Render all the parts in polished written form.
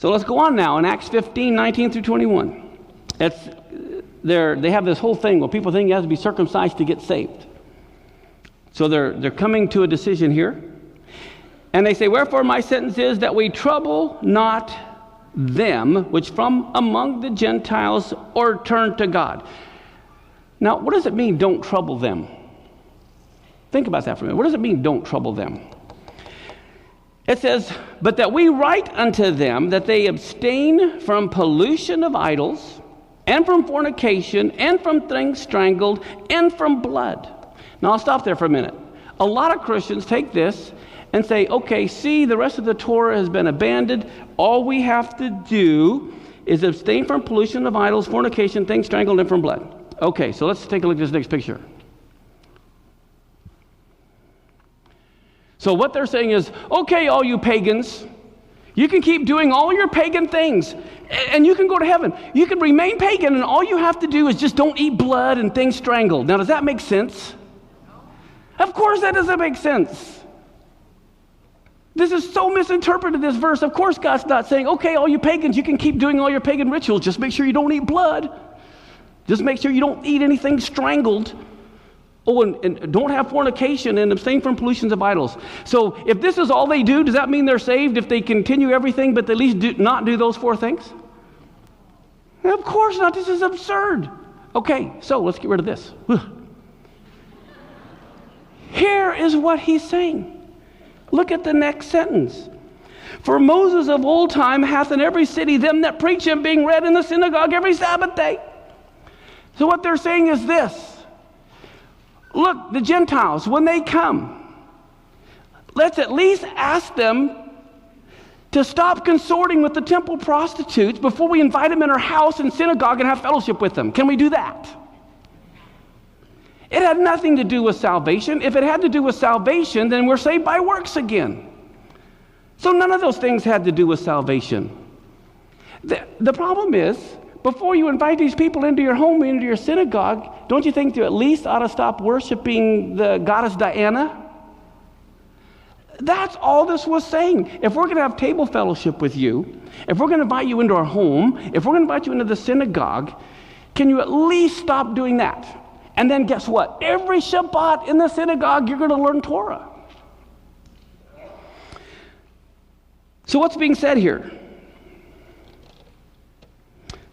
So let's go on now in Acts 15, 19 through 21. They have this whole thing where people think you have to be circumcised to get saved. So they're coming to a decision here. And they say, wherefore my sentence is that we trouble not them which from among the Gentiles or turn to God. Now, what does it mean, don't trouble them? Think about that for a minute. What does it mean, don't trouble them? It says, but that we write unto them that they abstain from pollution of idols, and from fornication, and from things strangled, and from blood. Now, I'll stop there for a minute. A lot of Christians take this and say, okay, see, the rest of the Torah has been abandoned. All we have to do is abstain from pollution of idols, fornication, things strangled, and from blood. Okay, so let's take a look at this next picture. So what they're saying is, okay, all you pagans, you can keep doing all your pagan things, and you can go to heaven. You can remain pagan, and all you have to do is just don't eat blood and things strangled. Now, does that make sense? Of course that doesn't make sense. This is so misinterpreted, this verse. Of course God's not saying, okay, all you pagans, you can keep doing all your pagan rituals. Just make sure you don't eat blood. Just make sure you don't eat anything strangled. Oh, and don't have fornication and abstain from pollutions of idols. So if this is all they do, does that mean they're saved if they continue everything but at least not do those four things? Of course not. This is absurd. Okay, so let's get rid of this. Here is what he's saying. Look at the next sentence. For Moses of old time hath in every city them that preach him, being read in the synagogue every Sabbath day. So what they're saying is this. Look, the Gentiles, when they come, let's at least ask them to stop consorting with the temple prostitutes before we invite them in our house and synagogue and have fellowship with them. Can we do that? It had nothing to do with salvation. If it had to do with salvation, then we're saved by works again. So none of those things had to do with salvation. The problem is, before you invite these people into your home, into your synagogue, don't you think you at least ought to stop worshiping the goddess Diana? That's all this was saying. If we're going to have table fellowship with you, if we're going to invite you into our home, if we're going to invite you into the synagogue, can you at least stop doing that? And then guess what? Every Shabbat in the synagogue, you're going to learn Torah. So what's being said here?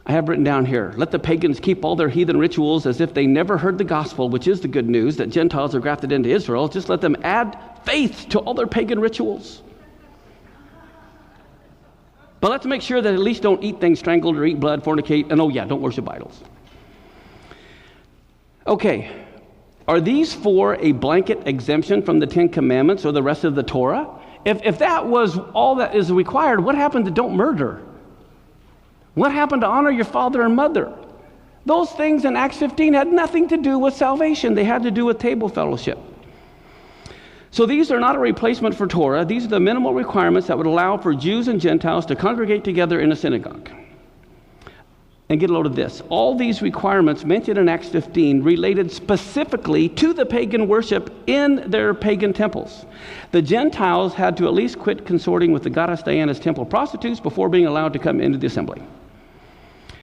I have written down here, let the pagans keep all their heathen rituals as if they never heard the gospel, which is the good news that Gentiles are grafted into Israel. Just let them add faith to all their pagan rituals. But let's make sure that at least don't eat things strangled or eat blood, fornicate, and don't worship idols. Okay, are these four a blanket exemption from the Ten Commandments or the rest of the Torah? If that was all that is required, what happened to don't murder? What happened to honor your father and mother? Those things in Acts 15 had nothing to do with salvation. They had to do with table fellowship. So these are not a replacement for Torah. These are the minimal requirements that would allow for Jews and Gentiles to congregate together in a synagogue. And get a load of this. All these requirements mentioned in Acts 15 related specifically to the pagan worship in their pagan temples. The Gentiles had to at least quit consorting with the goddess Diana's temple prostitutes before being allowed to come into the assembly.